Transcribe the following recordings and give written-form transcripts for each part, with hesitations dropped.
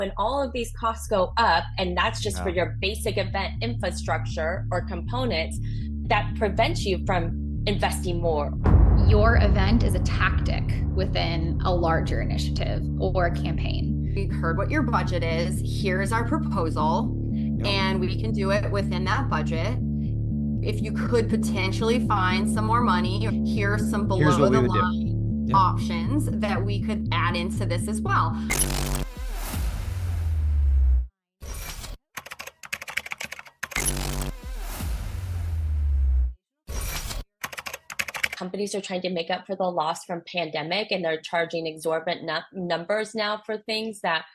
When all of these costs go up, and that's just for Yeah. your basic event infrastructure or components, that prevents you from investing more. Your event is a tactic within a larger initiative or a campaign. We heard what your budget is. Here's our proposal, and we can do it within that budget. If you could potentially find some more money, here are some below the line options that we could add into this as well. Companies are trying to make up for the loss from pandemic, and they're charging exorbitant numbers now for things that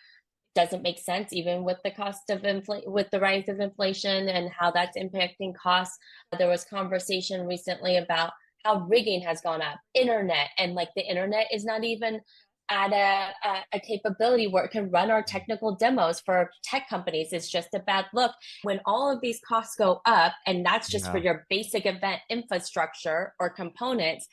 doesn't make sense, even with the cost of with the rise of inflation and how that's impacting costs. There was conversation recently about how rigging has gone up, internet, and like the internet is not even at a capability where it can run our technical demos for tech companies. It's just a bad look. When all of these costs go up, and that's just for your basic event infrastructure or components,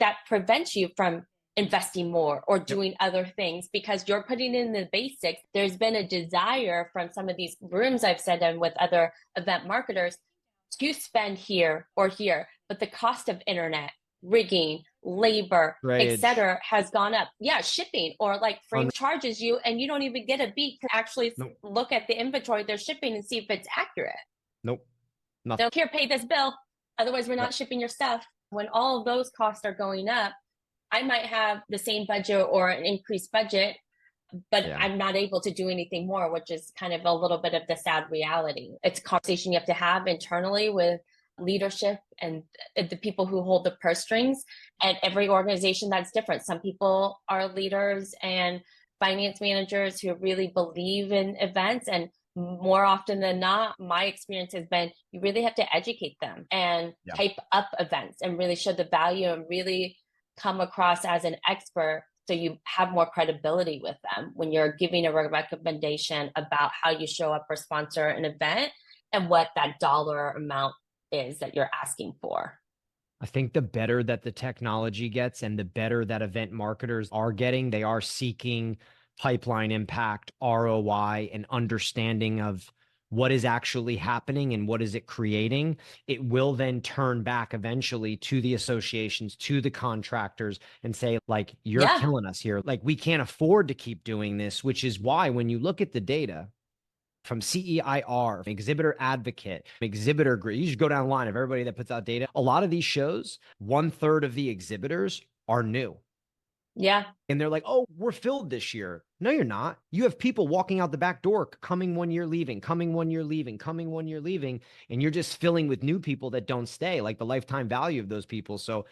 that prevents you from investing more or doing other things because you're putting in the basics. There's been a desire from some of these rooms I've said in with other event marketers to spend here or here, but the cost of internet, rigging, labor, etc., has gone up. Yeah, shipping or like Frame charges you, and you don't even get a beat to actually look at the inventory they're shipping and see if it's accurate. Nothing. They'll here, pay this bill, otherwise we're not shipping your stuff. When all of those costs are going up, I might have the same budget or an increased budget, but I'm not able to do anything more, which is kind of a little bit of the sad reality. It's a conversation you have to have internally with leadership and the people who hold the purse strings. At every organization, that's different. Some people are leaders and finance managers who really believe in events, and more often than not, my experience has been you really have to educate them and hype up events and really show the value and really come across as an expert so you have more credibility with them when you're giving a recommendation about how you show up or sponsor an event and what that dollar amount is that you're asking for. I think the better that the technology gets and the better that event marketers are getting, they are seeking pipeline impact, ROI, and understanding of what is actually happening and what is it creating. It will then turn back eventually to the associations, to the contractors, and say, like, you're killing us here. Like, we can't afford to keep doing this, which is why when you look at the data from CEIR, exhibitor advocate, exhibitor group, you just go down the line of everybody that puts out data. A lot of these shows, 1/3 of the exhibitors are new. Yeah. And they're like, oh, we're filled this year. No, you're not. You have people walking out the back door, coming 1 year, leaving, coming 1 year, leaving, coming 1 year, leaving. And you're just filling with new people that don't stay, like the lifetime value of those people. So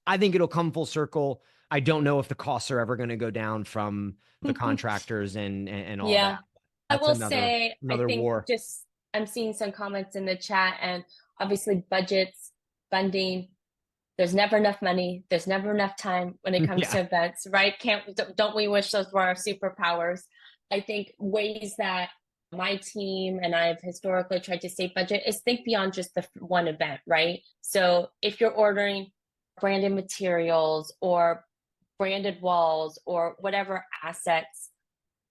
I think it'll come full circle. I don't know if the costs are ever going to go down from the contractors and all that. That's I will say, I think war. Just I'm seeing some comments in the chat, and obviously budgets, funding, there's never enough money. There's never enough time when it comes to events, right? Don't we wish those were our superpowers? I think ways that my team and I've historically tried to save budget is think beyond just the one event, right? So if you're ordering branded materials or branded walls or whatever assets,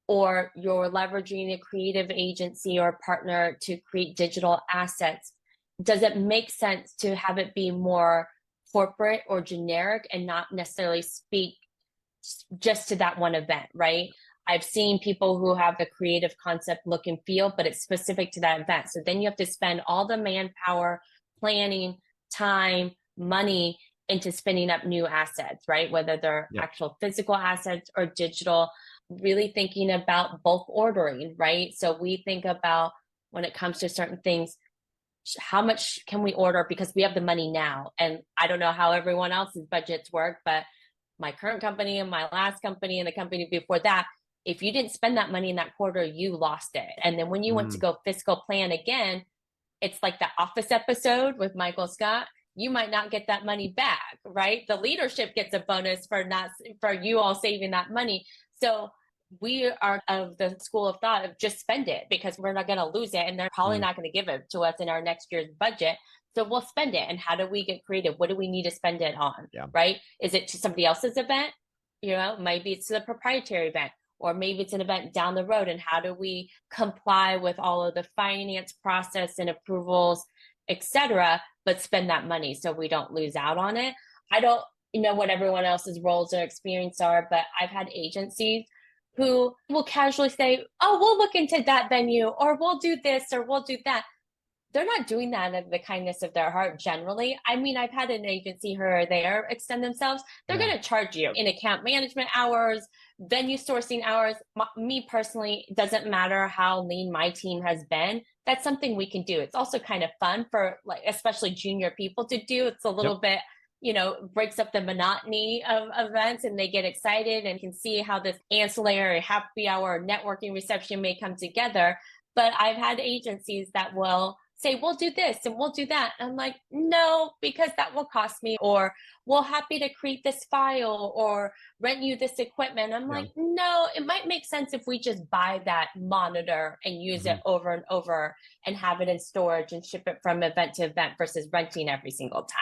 or you're leveraging a creative agency or partner to create digital assets, does it make sense to have it be more corporate or generic and not necessarily speak just to that one event, right? I've seen people who have the creative concept look and feel, but it's specific to that event. So then you have to spend all the manpower, planning, time, money into spinning up new assets, right? Whether they're actual physical assets or digital, really thinking about bulk ordering, right? So we think about when it comes to certain things, how much can we order because we have the money now? And I don't know how everyone else's budgets work, but my current company and my last company and the company before that, if you didn't spend that money in that quarter, you lost it. And then when you went to go fiscal plan again, it's like the Office episode with Michael Scott. You might not get that money back, right? The leadership gets a bonus for you all saving that money. So we are of the school of thought of just spend it because we're not going to lose it, and they're probably not going to give it to us in our next year's budget. So we'll spend it. And how do we get creative? What do we need to spend it on? Right? Is it to somebody else's event? You know, maybe it's to the proprietary event, or maybe it's an event down the road, and how do we comply with all of the finance process and approvals, etc., but spend that money so we don't lose out on it. I don't know what everyone else's roles or experience are, but I've had agencies who will casually say, oh, we'll look into that venue, or we'll do this, or we'll do that. They're not doing that out of the kindness of their heart generally. I mean, I've had an agency here or there extend themselves. They're going to charge you in account management hours, venue sourcing hours. Me personally, it doesn't matter how lean my team has been. That's something we can do. It's also kind of fun for, like, especially junior people to do. It's a little bit, breaks up the monotony of events, and they get excited and can see how this ancillary happy hour networking reception may come together. But I've had agencies that will say, we'll do this and we'll do that. I'm like, no, because that will cost me, or we're happy to create this file or rent you this equipment. I'm like, no, it might make sense if we just buy that monitor and use it over and over and have it in storage and ship it from event to event versus renting every single time.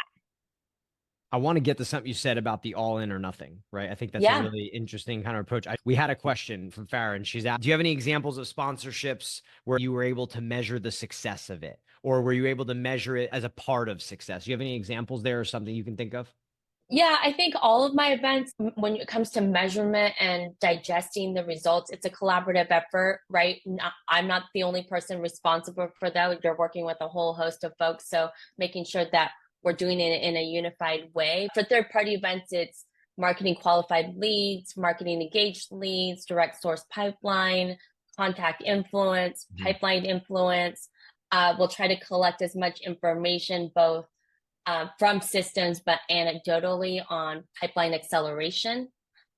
I want to get to something you said about the all in or nothing, right? I think that's a really interesting kind of approach. We had a question from Farron. She's asked, do you have any examples of sponsorships where you were able to measure the success of it? Or were you able to measure it as a part of success? Do you have any examples there or something you can think of? Yeah, I think all of my events, when it comes to measurement and digesting the results, it's a collaborative effort, right? I'm not the only person responsible for that. You're working with a whole host of folks. So making sure that we're doing it in a unified way. For third-party events, it's marketing qualified leads, marketing engaged leads, direct source pipeline, contact influence, pipeline influence. We'll try to collect as much information, both from systems, but anecdotally on pipeline acceleration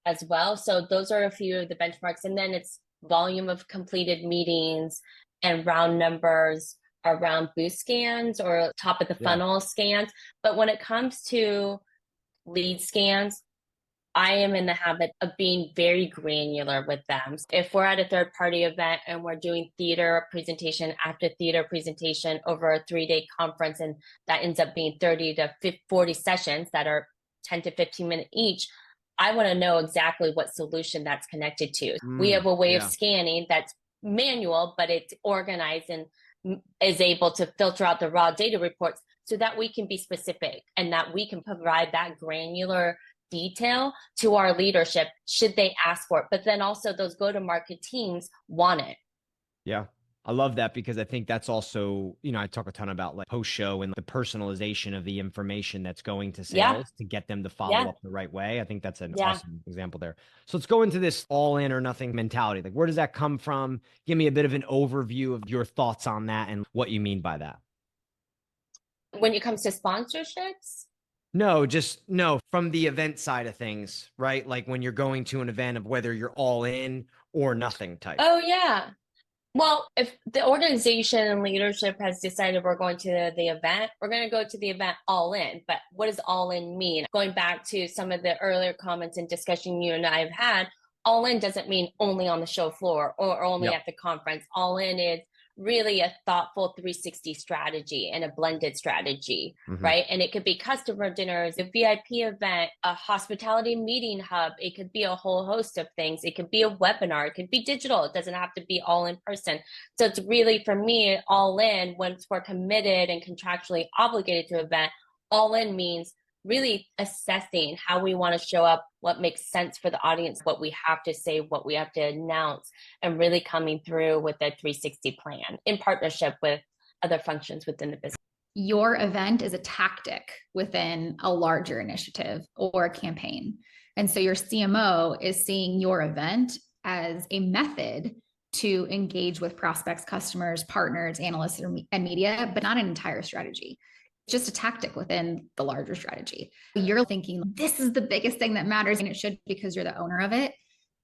as well. So those are a few of the benchmarks. And then it's volume of completed meetings and round numbers around boost scans or top of the funnel scans. But when it comes to lead scans, I am in the habit of being very granular with them. If we're at a third party event and we're doing theater presentation after theater presentation over a 3-day conference, and that ends up being 30 to 40 sessions that are 10 to 15 minutes each, I want to know exactly what solution that's connected to. We have a way of scanning that's manual, but it's organized and is able to filter out the raw data reports so that we can be specific and that we can provide that granular detail to our leadership should they ask for it. But then also those go-to-market teams want it. Yeah. I love that, because I think that's also, I talk a ton about like post-show and the personalization of the information that's going to sales to get them to follow up the right way. I think that's an awesome example there. So let's go into this all in or nothing mentality. Like, where does that come from? Give me a bit of an overview of your thoughts on that and what you mean by that. When it comes to sponsorships? No, from the event side of things, right? Like when you're going to an event, of whether you're all in or nothing type. Oh, yeah. Well, if the organization and leadership has decided we're going to the event, we're going to go to the event all in. But what does all in mean? Going back to some of the earlier comments and discussion you and I have had, all in doesn't mean only on the show floor or only at the conference. All in is really a thoughtful 360 strategy and a blended strategy, right? And it could be customer dinners, a VIP event, a hospitality meeting hub. It could be a whole host of things. It could be a webinar. It could be digital. It doesn't have to be all in person. So it's really, for me, all in, once we're committed and contractually obligated to an event, all in means really assessing how we want to show up, what makes sense for the audience, what we have to say, what we have to announce, and really coming through with a 360 plan in partnership with other functions within the business. Your event is a tactic within a larger initiative or a campaign. And so your CMO is seeing your event as a method to engage with prospects, customers, partners, analysts, and media, but not an entire strategy. Just a tactic within the larger strategy. You're thinking this is the biggest thing that matters, and it should, because you're the owner of it.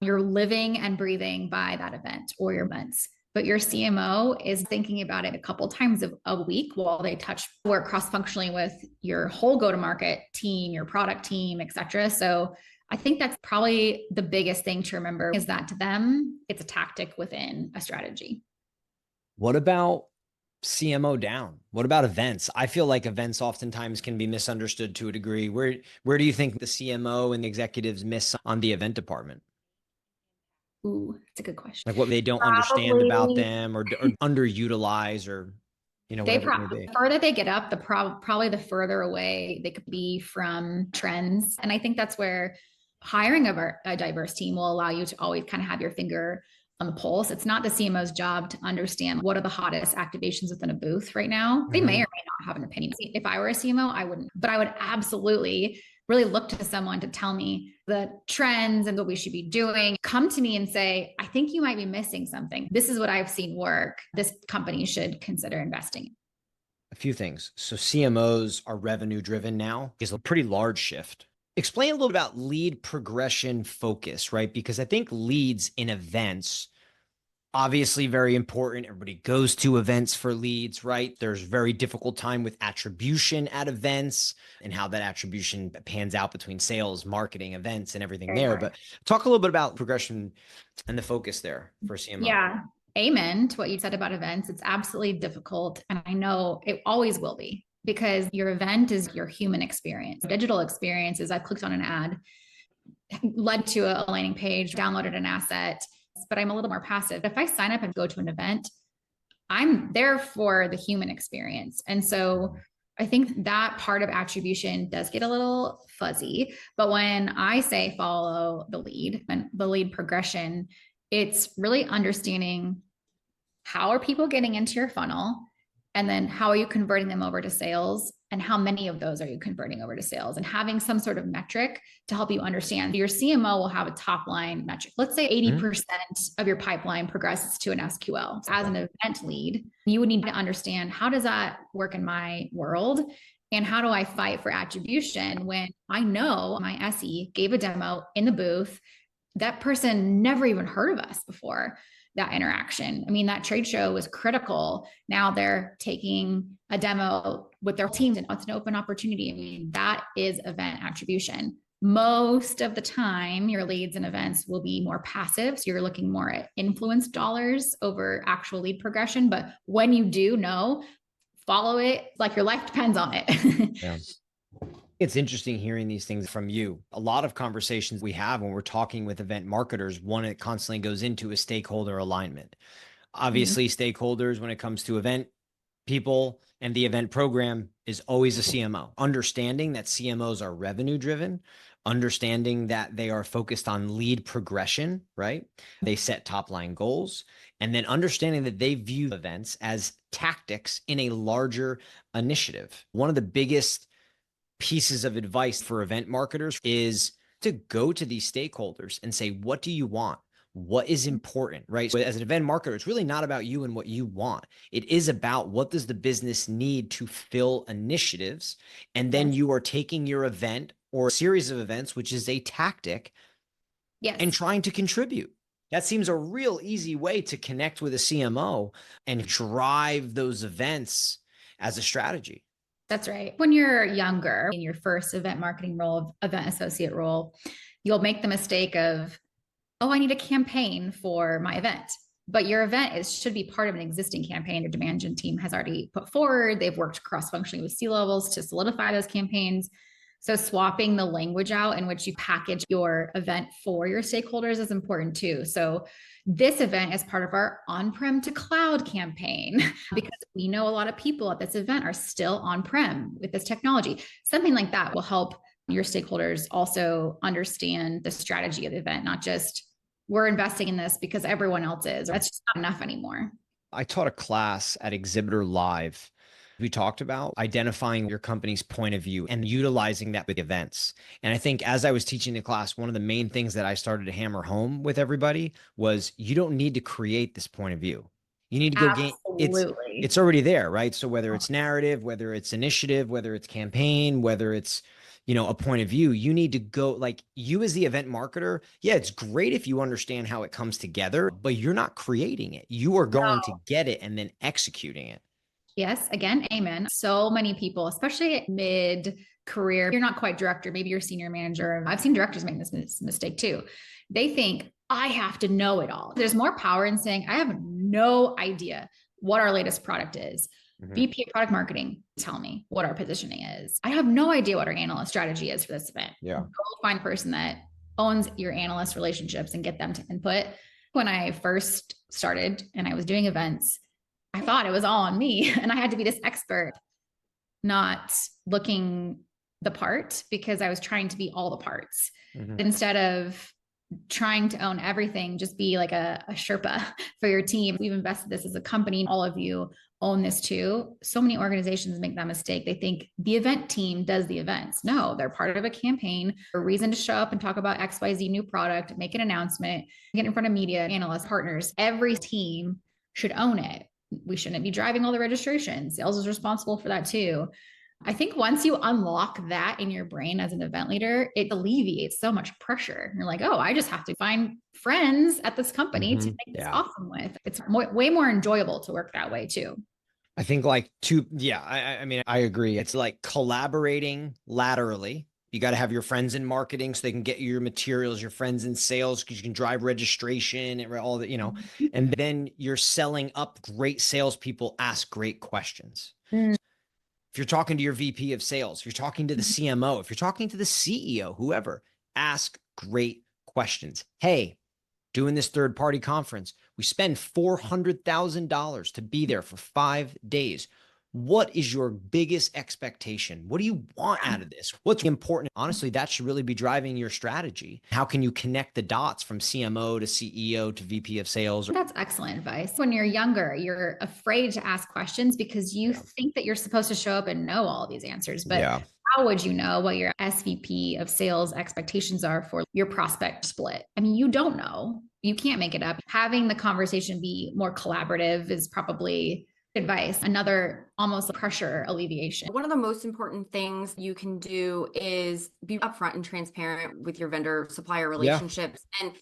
You're living and breathing by that event or your events. But your CMO is thinking about it a couple times a week while they work cross-functionally with your whole go-to-market team, your product team, et cetera. So I think that's probably the biggest thing to remember, is that to them, it's a tactic within a strategy. What about CMO down? What about events? I feel like events oftentimes can be misunderstood to a degree. Where do you think the CMO and the executives miss on the event department? Ooh, that's a good question. Like what they don't understand about them or underutilize or, whatever it may be. The further they get up, probably the further away they could be from trends. And I think that's where hiring of a diverse team will allow you to always kind of have your finger on the pulse. It's not the CMO's job to understand what are the hottest activations within a booth right now. They may or may not have an opinion. If I were a CMO, I wouldn't, but I would absolutely really look to someone to tell me the trends and what we should be doing. Come to me and say, I think you might be missing something. This is what I've seen work. This company should consider investing in. A few things. So CMOs are revenue driven now is a pretty large shift. Explain a little about lead progression focus, right? Because I think leads in events, obviously very important. Everybody goes to events for leads, right? There's very difficult time with attribution at events and how that attribution pans out between sales, marketing, events, and everything there. But talk a little bit about progression and the focus there for CMO. Yeah. Amen to what you said about events. It's absolutely difficult. And I know it always will be, because your event is your human experience. Digital experiences, I've clicked on an ad, led to a landing page, downloaded an asset, but I'm a little more passive. If I sign up and go to an event, I'm there for the human experience. And so I think that part of attribution does get a little fuzzy. But when I say follow the lead and the lead progression, it's really understanding how are people getting into your funnel? And then how are you converting them over to sales? And how many of those are you converting over to sales? And having some sort of metric to help you understand. Your CMO will have a top line metric. Let's say 80% of your pipeline progresses to an SQL. As an event lead, you would need to understand, how does that work in my world? And how do I fight for attribution when I know my SE gave a demo in the booth? That person never even heard of us before that interaction. I mean, that trade show was critical. Now they're taking a demo with their teams and it's an open opportunity. I mean, that is event attribution. Most of the time, your leads and events will be more passive. So you're looking more at influence dollars over actual lead progression. But when you do know, follow it like your life depends on it. Yeah. It's interesting hearing these things from you. A lot of conversations we have when we're talking with event marketers, one that constantly goes into is stakeholder alignment. Obviously, stakeholders, when it comes to event people and the event program, is always a CMO. Understanding that CMOs are revenue driven, understanding that they are focused on lead progression, right? They set top line goals, and then understanding that they view events as tactics in a larger initiative. One of the biggest pieces of advice for event marketers is to go to these stakeholders and say, what do you want? What is important, right? So as an event marketer, it's really not about you and what you want. It is about what does the business need to fill initiatives. And then you are taking your event or a series of events, which is a tactic, and trying to contribute. That seems a real easy way to connect with a CMO and drive those events as a strategy. That's right. When you're younger, in your first event marketing role, event associate role, you'll make the mistake of, oh, I need a campaign for my event. But your event should be part of an existing campaign your demand gen team has already put forward. They've worked cross-functionally with C-levels to solidify those campaigns. So swapping the language out in which you package your event for your stakeholders is important too. So this event is part of our on-prem to cloud campaign because we know a lot of people at this event are still on-prem with this technology. Something like that will help your stakeholders also understand the strategy of the event, not just we're investing in this because everyone else is. That's just not enough anymore. I taught a class at Exhibitor Live. We talked about identifying your company's point of view and utilizing that with events. And I think as I was teaching the class, one of the main things that I started to hammer home with everybody was you don't need to create this point of view. You need to go gain it's already there, right? So whether it's narrative, whether it's initiative, whether it's campaign, whether it's, a point of view, you need to go, like, you as the event marketer. Yeah, it's great if you understand how it comes together, but you're not creating it. You are going to get it and then executing it. Yes. Again, amen. So many people, especially mid-career, you're not quite director, maybe you're senior manager. I've seen directors make this mistake too. They think, I have to know it all. There's more power in saying, I have no idea what our latest product is. VP of product marketing, tell me what our positioning is. I have no idea what our analyst strategy is for this event. Yeah. Go find a person that owns your analyst relationships and get them to input. When I first started and I was doing events, I thought it was all on me and I had to be this expert, not looking the part because I was trying to be all the parts instead of trying to own everything, just be like a Sherpa for your team. We've invested this as a company. All of you own this too. So many organizations make that mistake. They think the event team does the events. No, they're part of a campaign, a reason to show up and talk about XYZ new product, make an announcement, get in front of media, analysts, partners. Every team should own it. We shouldn't be driving all the registration. Sales is responsible for that too. I think once you unlock that in your brain as an event leader, it alleviates so much pressure. You're like, oh, I just have to find friends at this company to make this awesome with. It's way more enjoyable to work that way too. I think I mean, I agree. It's like collaborating laterally. You got to have your friends in marketing so they can get you your materials, your friends in sales, because you can drive registration and all that, and then you're selling up. Great salespeople ask great questions. If you're talking to your VP of sales, if you're talking to the CMO, if you're talking to the CEO, whoever, ask great questions. Hey, doing this third-party conference, we spend $400,000 to be there for 5 days. What is your biggest expectation? What do you want out of this? What's important? Honestly, that should really be driving your strategy. How can you connect the dots from CMO to CEO to VP of sales? That's excellent advice. When you're younger, you're afraid to ask questions because you think that you're supposed to show up and know all these answers. But how would you know what your SVP of sales expectations are for your prospect split? I mean, you don't know. You can't make it up. Having the conversation be more collaborative is probably advice. Another almost pressure alleviation. One of the most important things you can do is be upfront and transparent with your vendor supplier relationships and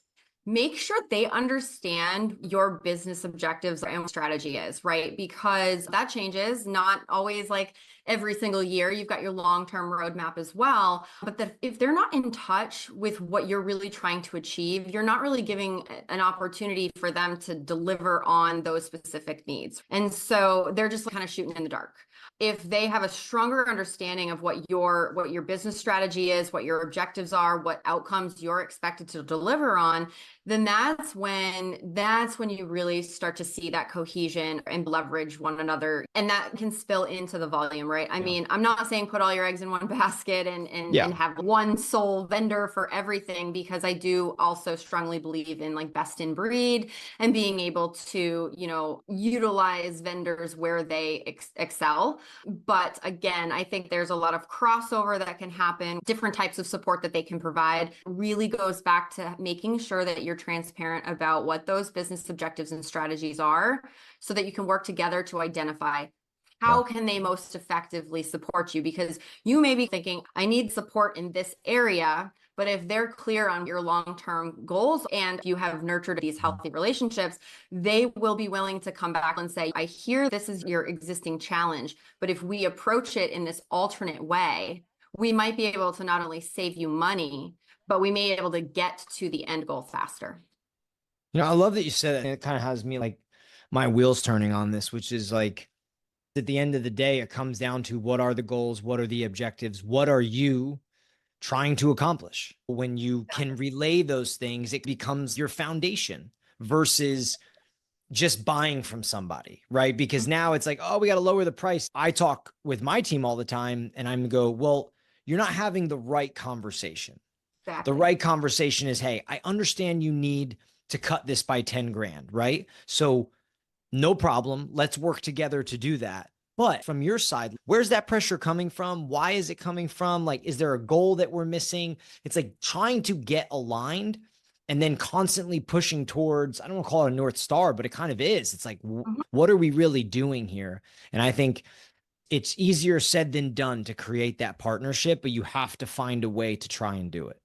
make sure they understand your business objectives and what strategy is, right? Because that changes, not always like every single year. You've got your long-term roadmap as well. But if they're not in touch with what you're really trying to achieve, you're not really giving an opportunity for them to deliver on those specific needs. And so they're just kind of shooting in the dark. If they have a stronger understanding of what your business strategy is, what your objectives are, what outcomes you're expected to deliver on, then that's when you really start to see that cohesion and leverage one another. And that can spill into the volume, right? I mean, I'm not saying put all your eggs in one basket and have one sole vendor for everything, because I do also strongly believe in like best in breed and being able to, utilize vendors where they excel. But again, I think there's a lot of crossover that can happen. Different types of support that they can provide really goes back to making sure that you're transparent about what those business objectives and strategies are, so that you can work together to identify how can they most effectively support you. Because you may be thinking, I need support in this area, but if they're clear on your long-term goals and you have nurtured these healthy relationships, they will be willing to come back and say, I hear this is your existing challenge, but if we approach it in this alternate way, we might be able to not only save you money, but we may be able to get to the end goal faster. I love that you said that. And it kind of has me like my wheels turning on this, which is like, at the end of the day, it comes down to what are the goals? What are the objectives? What are you trying to accomplish? When you can relay those things, it becomes your foundation versus just buying from somebody, right? Because now it's like, oh, we got to lower the price. I talk with my team all the time and I'm go, well, you're not having the right conversation. Exactly. The right conversation is, hey, I understand you need to cut this by 10 grand, right? So no problem. Let's work together to do that. But from your side, where's that pressure coming from? Why is it coming from? Like, is there a goal that we're missing? It's like trying to get aligned and then constantly pushing towards, I don't want to call it a North Star, but it kind of is. It's like, what are we really doing here? And I think it's easier said than done to create that partnership, but you have to find a way to try and do it.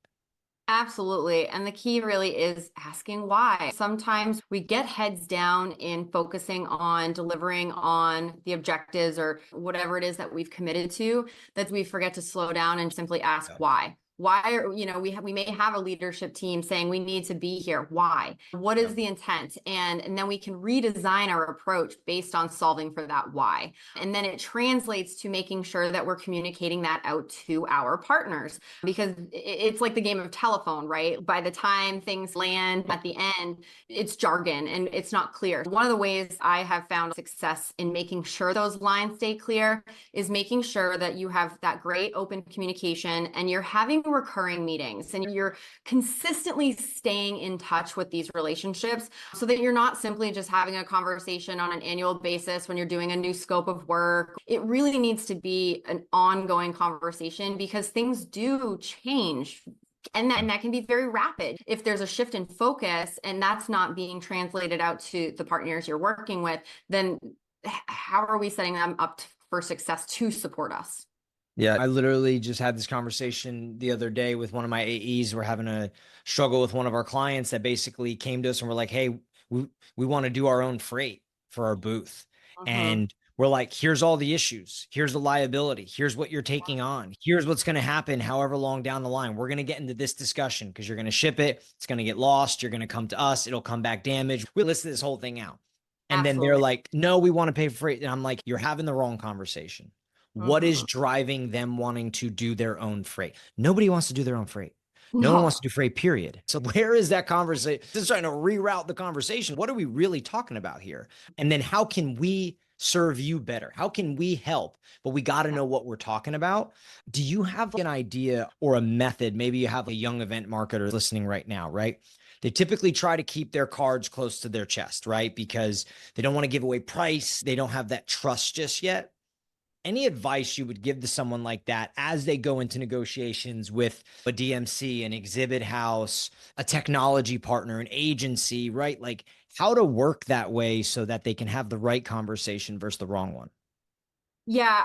Absolutely. And the key really is asking why. Sometimes we get heads down in focusing on delivering on the objectives or whatever it is that we've committed to, that we forget to slow down and simply ask why. Why are, we may have a leadership team saying we need to be here. Why? What is the intent? And then we can redesign our approach based on solving for that why. And then it translates to making sure that we're communicating that out to our partners, because it's like the game of telephone, right? By the time things land at the end, it's jargon and it's not clear. One of the ways I have found success in making sure those lines stay clear is making sure that you have that great open communication and you're having recurring meetings and you're consistently staying in touch with these relationships, so that you're not simply just having a conversation on an annual basis when you're doing a new scope of work. It really needs to be an ongoing conversation, because things do change. And that can be very rapid. If there's a shift in focus and that's not being translated out to the partners you're working with, then how are we setting them up for success to support us? Yeah, I literally just had this conversation the other day with one of my AEs. We're having a struggle with one of our clients that basically came to us and we're like, hey, we want to do our own freight for our booth. And we're like, here's all the issues. Here's the liability. Here's what you're taking on. Here's what's going to happen however long down the line. We're going to get into this discussion because you're going to ship it. It's going to get lost. You're going to come to us. It'll come back damaged. We listed this whole thing out. And then they're like, no, we want to pay for freight. And I'm like, you're having the wrong conversation. What is driving them wanting to do their own freight? Nobody wants to do their own freight. No one wants to do freight, period. So where is that conversation? Just trying to reroute the conversation. What are we really talking about here? And then how can we serve you better? How can we help? But we got to know what we're talking about. Do you have an idea or a method? Maybe you have a young event marketer listening right now, right? They typically try to keep their cards close to their chest, right? Because they don't want to give away price. They don't have that trust just yet. Any advice you would give to someone like that as they go into negotiations with a DMC, an exhibit house, a technology partner, an agency, right? Like how to work that way so that they can have the right conversation versus the wrong one? Yeah,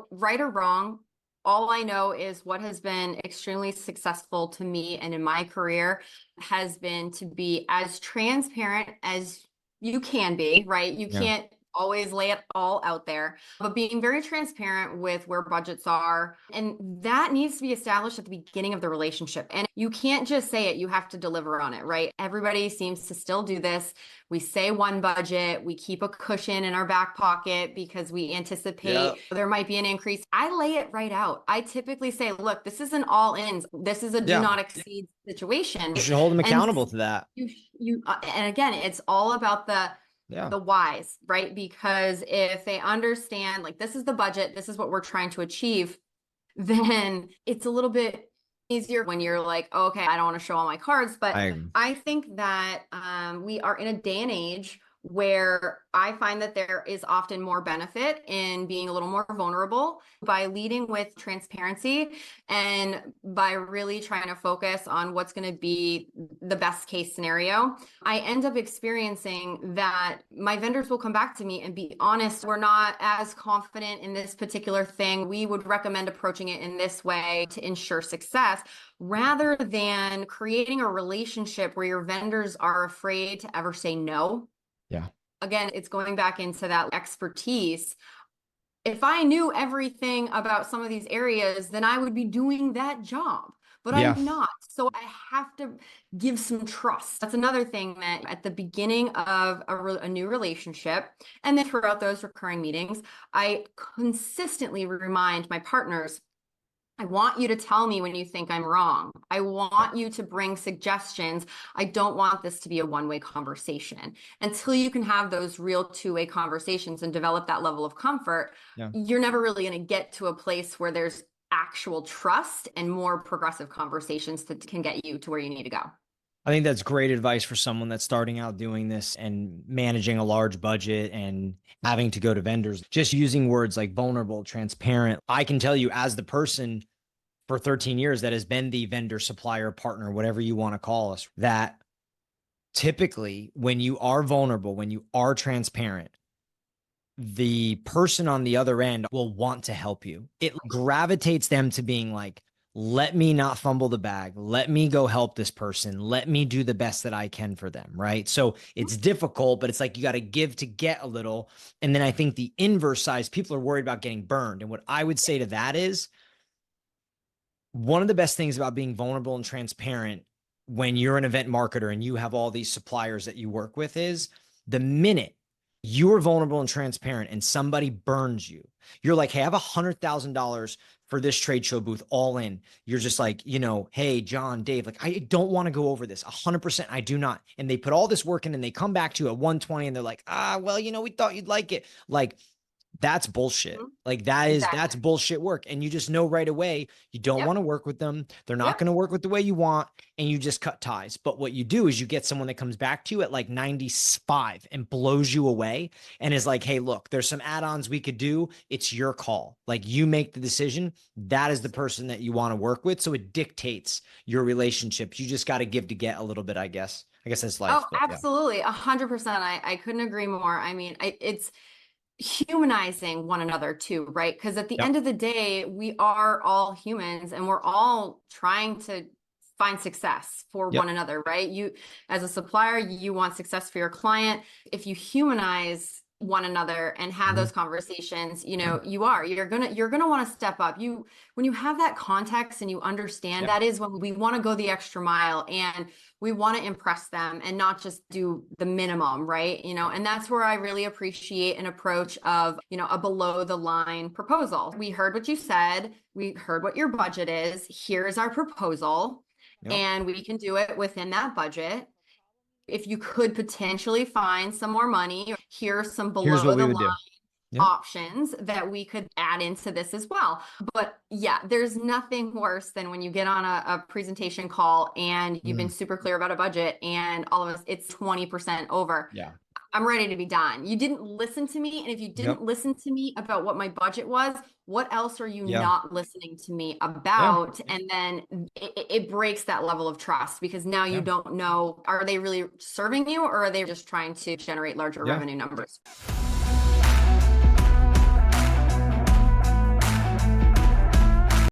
right or wrong, all I know is what has been extremely successful to me and in my career has been to be as transparent as you can be, right? You can't always lay it all out there, but being very transparent with where budgets are. And that needs to be established at the beginning of the relationship. And you can't just say it, you have to deliver on it, right? Everybody seems to still do this. We say one budget, we keep a cushion in our back pocket because we anticipate there might be an increase. I lay it right out. I typically say, look, this is an all ins. This is a do not exceed situation. You should hold them accountable to that. And again, it's all about the whys, right? Because if they understand, like, this is the budget, this is what we're trying to achieve, then it's a little bit easier when you're like, okay, I don't want to show all my cards. But I think that we are in a day and age where I find that there is often more benefit in being a little more vulnerable by leading with transparency and by really trying to focus on what's going to be the best case scenario. I end up experiencing that my vendors will come back to me and be honest, we're not as confident in this particular thing. We would recommend approaching it in this way to ensure success, rather than creating a relationship where your vendors are afraid to ever say no. Yeah. Again, it's going back into that expertise. If I knew everything about some of these areas, then I would be doing that job, but I'm not. So I have to give some trust. That's another thing that at the beginning of a new relationship, and then throughout those recurring meetings, I consistently remind my partners, I want you to tell me when you think I'm wrong. I want you to bring suggestions. I don't want this to be a one-way conversation. Until you can have those real two-way conversations and develop that level of comfort, you're never really going to get to a place where there's actual trust and more progressive conversations that can get you to where you need to go. I think that's great advice for someone that's starting out doing this and managing a large budget and having to go to vendors. Just using words like vulnerable, transparent. I can tell you as the person for 13 years that has been the vendor, supplier, partner, whatever you want to call us, that typically when you are vulnerable, when you are transparent, the person on the other end will want to help you. It gravitates them to being like, let me not fumble the bag. Let me go help this person. Let me do the best that I can for them, right? So it's difficult, but it's like you got to give to get a little. And then I think the inverse side, people are worried about getting burned. And what I would say to that is, one of the best things about being vulnerable and transparent when you're an event marketer and you have all these suppliers that you work with is the minute you're vulnerable and transparent and somebody burns you, you're like, hey, I have $100,000 for this trade show booth all in. You're just like, you know, hey, John, Dave, like, I don't want to go over this 100%. I do not. And they put all this work in and they come back to you at 120 and they're like, well, you know, we thought you'd like it. Like, that's bullshit. Like that's bullshit work. And you just know right away, you don't want to work with them. They're not going to work with the way you want. And you just cut ties. But what you do is you get someone that comes back to you at like 95 and blows you away and is like, hey, look, there's some add-ons we could do. It's your call. Like, you make the decision. That is the person that you want to work with. So it dictates your relationships. You just got to give to get a little bit, I guess. I guess that's life. Oh, absolutely. 100%. I couldn't agree more. I mean, it's humanizing one another too, right? Because at the end of the day, we are all humans and we're all trying to find success for one another, right? You, as a supplier, you want success for your client. If you humanize one another and have those conversations, you know, you're gonna want to step up. When you have that context and you understand, that is when we want to go the extra mile and we want to impress them and not just do the minimum, right? You know, and that's where I really appreciate an approach of, you know, a below the line proposal. We heard what you said. We heard what your budget is. Here's our proposal. And we can do it within that budget. If you could potentially find some more money, here's some below the line options that we could add into this as well. But yeah, there's nothing worse than when you get on a presentation call and you've been super clear about a budget and all of us, it's 20% over. Yeah. I'm ready to be done. You didn't listen to me. And if you didn't listen to me about what my budget was, what else are you not listening to me about? And then it breaks that level of trust because now you don't know, are they really serving you or are they just trying to generate larger revenue numbers?